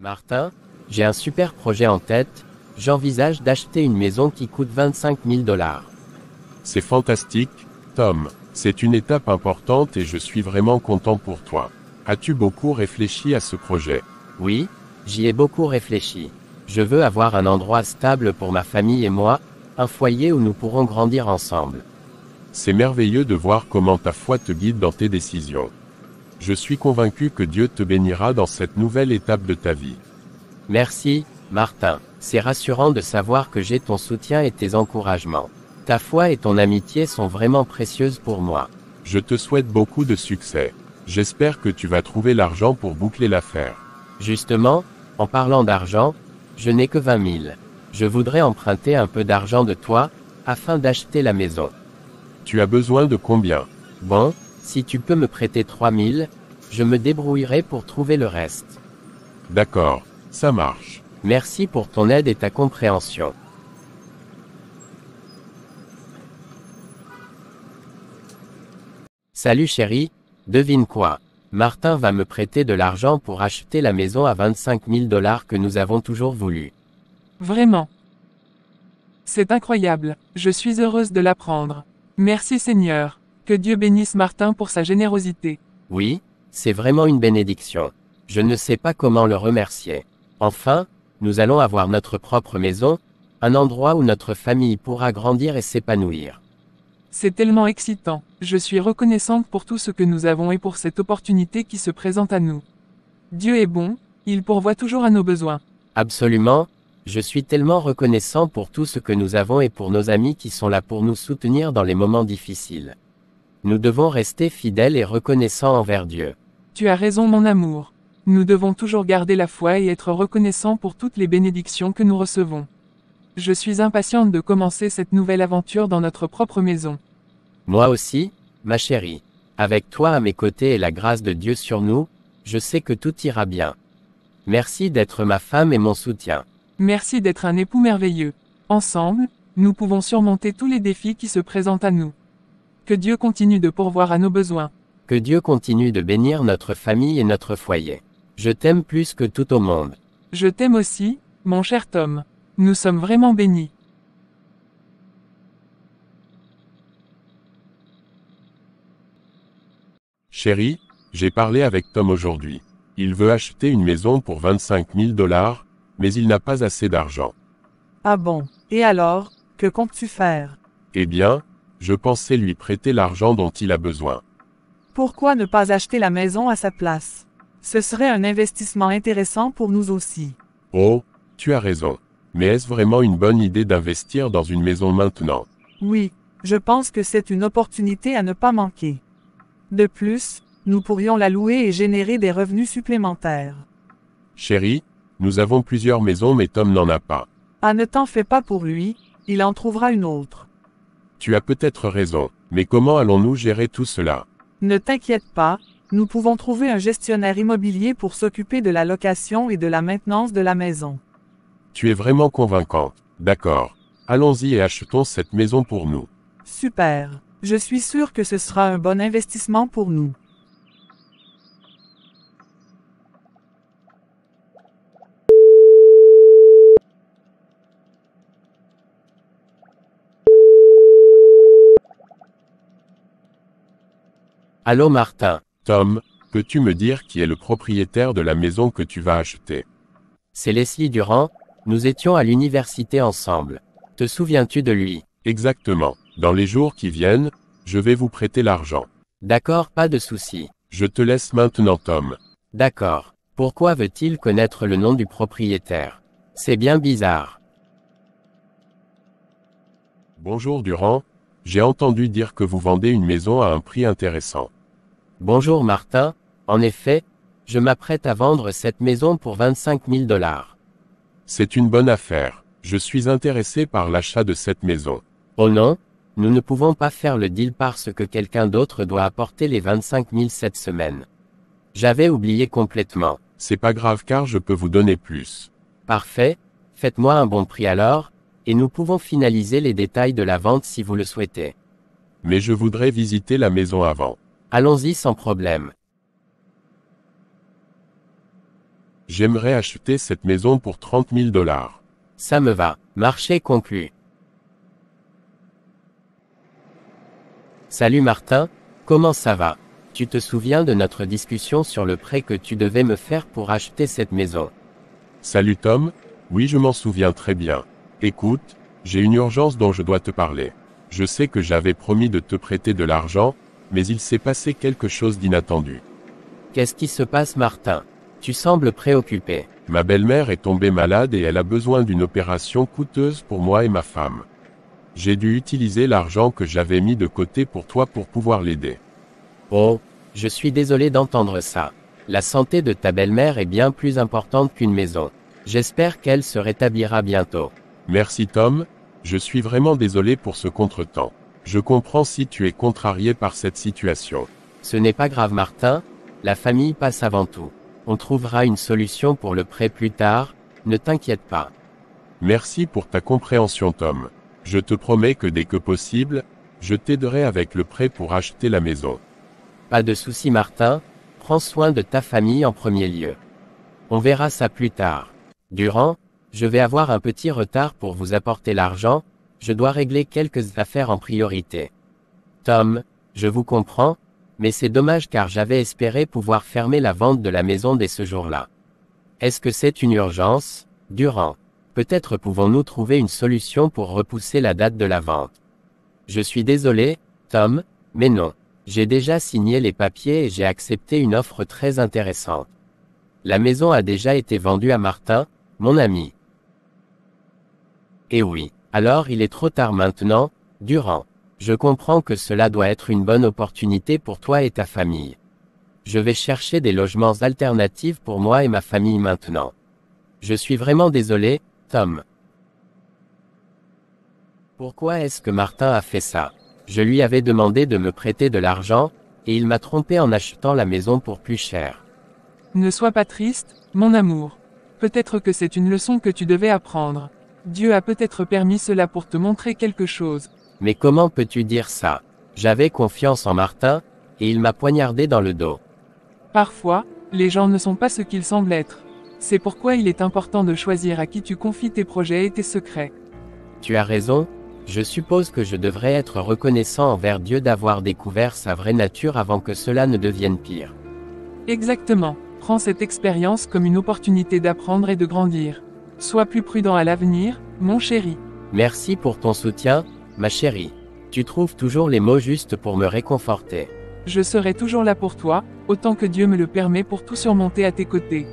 Martin, j'ai un super projet en tête, j'envisage d'acheter une maison qui coûte 25 000 $. C'est fantastique, Tom. C'est une étape importante et je suis vraiment content pour toi. As-tu beaucoup réfléchi à ce projet? Oui, j'y ai beaucoup réfléchi. Je veux avoir un endroit stable pour ma famille et moi, un foyer où nous pourrons grandir ensemble. C'est merveilleux de voir comment ta foi te guide dans tes décisions. Je suis convaincu que Dieu te bénira dans cette nouvelle étape de ta vie. Merci, Martin. C'est rassurant de savoir que j'ai ton soutien et tes encouragements. Ta foi et ton amitié sont vraiment précieuses pour moi. Je te souhaite beaucoup de succès. J'espère que tu vas trouver l'argent pour boucler l'affaire. Justement, en parlant d'argent, je n'ai que 20 000. Je voudrais emprunter un peu d'argent de toi, afin d'acheter la maison. Tu as besoin de combien? Bon, si tu peux me prêter 3 000, je me débrouillerai pour trouver le reste. D'accord, ça marche. Merci pour ton aide et ta compréhension. Salut chérie, devine quoi? Martin va me prêter de l'argent pour acheter la maison à 25 000 $ que nous avons toujours voulu. Vraiment. C'est incroyable, je suis heureuse de l'apprendre. Merci Seigneur. Que Dieu bénisse Martin pour sa générosité. Oui, c'est vraiment une bénédiction. Je ne sais pas comment le remercier. Enfin, nous allons avoir notre propre maison, un endroit où notre famille pourra grandir et s'épanouir. C'est tellement excitant. Je suis reconnaissante pour tout ce que nous avons et pour cette opportunité qui se présente à nous. Dieu est bon, il pourvoit toujours à nos besoins. Absolument, je suis tellement reconnaissant pour tout ce que nous avons et pour nos amis qui sont là pour nous soutenir dans les moments difficiles. Nous devons rester fidèles et reconnaissants envers Dieu. Tu as raison mon amour. Nous devons toujours garder la foi et être reconnaissants pour toutes les bénédictions que nous recevons. Je suis impatiente de commencer cette nouvelle aventure dans notre propre maison. Moi aussi, ma chérie. Avec toi à mes côtés et la grâce de Dieu sur nous, je sais que tout ira bien. Merci d'être ma femme et mon soutien. Merci d'être un époux merveilleux. Ensemble, nous pouvons surmonter tous les défis qui se présentent à nous. Que Dieu continue de pourvoir à nos besoins. Que Dieu continue de bénir notre famille et notre foyer. Je t'aime plus que tout au monde. Je t'aime aussi, mon cher Tom. Nous sommes vraiment bénis. Chérie, j'ai parlé avec Tom aujourd'hui. Il veut acheter une maison pour 25 000 $, mais il n'a pas assez d'argent. Ah bon, et alors, que comptes-tu faire? Eh bien, je pensais lui prêter l'argent dont il a besoin. Pourquoi ne pas acheter la maison à sa place? Ce serait un investissement intéressant pour nous aussi. Oh, tu as raison. Mais est-ce vraiment une bonne idée d'investir dans une maison maintenant? Oui, je pense que c'est une opportunité à ne pas manquer. De plus, nous pourrions la louer et générer des revenus supplémentaires. Chérie, nous avons plusieurs maisons mais Tom n'en a pas. Ah, ne t'en fais pas pour lui, il en trouvera une autre. Tu as peut-être raison, mais comment allons-nous gérer tout cela? Ne t'inquiète pas, nous pouvons trouver un gestionnaire immobilier pour s'occuper de la location et de la maintenance de la maison. Tu es vraiment convaincante. D'accord. Allons-y et achetons cette maison pour nous. Super. Je suis sûr que ce sera un bon investissement pour nous. Allô Martin. Tom, peux-tu me dire qui est le propriétaire de la maison que tu vas acheter? C'est Leslie Durand, nous étions à l'université ensemble. Te souviens-tu de lui? Exactement. Dans les jours qui viennent, je vais vous prêter l'argent. D'accord, pas de souci. Je te laisse maintenant Tom. D'accord. Pourquoi veut-il connaître le nom du propriétaire? C'est bien bizarre. Bonjour Durand, j'ai entendu dire que vous vendez une maison à un prix intéressant. Bonjour Martin, en effet, je m'apprête à vendre cette maison pour 25 000 $. C'est une bonne affaire. Je suis intéressé par l'achat de cette maison. Oh non, nous ne pouvons pas faire le deal parce que quelqu'un d'autre doit apporter les 25 000 cette semaine. J'avais oublié complètement. C'est pas grave car je peux vous donner plus. Parfait, faites-moi un bon prix alors, et nous pouvons finaliser les détails de la vente si vous le souhaitez. Mais je voudrais visiter la maison avant. Allons-y sans problème. J'aimerais acheter cette maison pour 30 000 $. Ça me va. Marché conclu. Salut Martin, comment ça va? Tu te souviens de notre discussion sur le prêt que tu devais me faire pour acheter cette maison? Salut Tom, oui je m'en souviens très bien. Écoute, j'ai une urgence dont je dois te parler. Je sais que j'avais promis de te prêter de l'argent, mais il s'est passé quelque chose d'inattendu. Qu'est-ce qui se passe Martin? Tu sembles préoccupé. Ma belle-mère est tombée malade et elle a besoin d'une opération coûteuse pour moi et ma femme. J'ai dû utiliser l'argent que j'avais mis de côté pour toi pour pouvoir l'aider. Oh, je suis désolé d'entendre ça. La santé de ta belle-mère est bien plus importante qu'une maison. J'espère qu'elle se rétablira bientôt. Merci Tom, je suis vraiment désolé pour ce contretemps. Je comprends si tu es contrarié par cette situation. Ce n'est pas grave Martin, la famille passe avant tout. On trouvera une solution pour le prêt plus tard, ne t'inquiète pas. Merci pour ta compréhension Tom. Je te promets que dès que possible, je t'aiderai avec le prêt pour acheter la maison. Pas de souci Martin, prends soin de ta famille en premier lieu. On verra ça plus tard. Durand, je vais avoir un petit retard pour vous apporter l'argent, je dois régler quelques affaires en priorité. Tom, je vous comprends, mais c'est dommage car j'avais espéré pouvoir fermer la vente de la maison dès ce jour-là. Est-ce que c'est une urgence, Durand? Peut-être pouvons-nous trouver une solution pour repousser la date de la vente. Je suis désolé, Tom, mais non. J'ai déjà signé les papiers et j'ai accepté une offre très intéressante. La maison a déjà été vendue à Martin, mon ami. Eh oui, alors il est trop tard maintenant, Durand. Je comprends que cela doit être une bonne opportunité pour toi et ta famille. Je vais chercher des logements alternatifs pour moi et ma famille maintenant. Je suis vraiment désolé, Tom. Pourquoi est-ce que Martin a fait ça? Je lui avais demandé de me prêter de l'argent, et il m'a trompé en achetant la maison pour plus cher. Ne sois pas triste, mon amour. Peut-être que c'est une leçon que tu devais apprendre. Dieu a peut-être permis cela pour te montrer quelque chose. Mais comment peux-tu dire ça? J'avais confiance en Martin, et il m'a poignardé dans le dos. Parfois, les gens ne sont pas ce qu'ils semblent être. C'est pourquoi il est important de choisir à qui tu confies tes projets et tes secrets. Tu as raison, je suppose que je devrais être reconnaissant envers Dieu d'avoir découvert sa vraie nature avant que cela ne devienne pire. Exactement. Prends cette expérience comme une opportunité d'apprendre et de grandir. Sois plus prudent à l'avenir, mon chéri. Merci pour ton soutien, ma chérie. Tu trouves toujours les mots justes pour me réconforter. Je serai toujours là pour toi, autant que Dieu me le permet pour tout surmonter à tes côtés.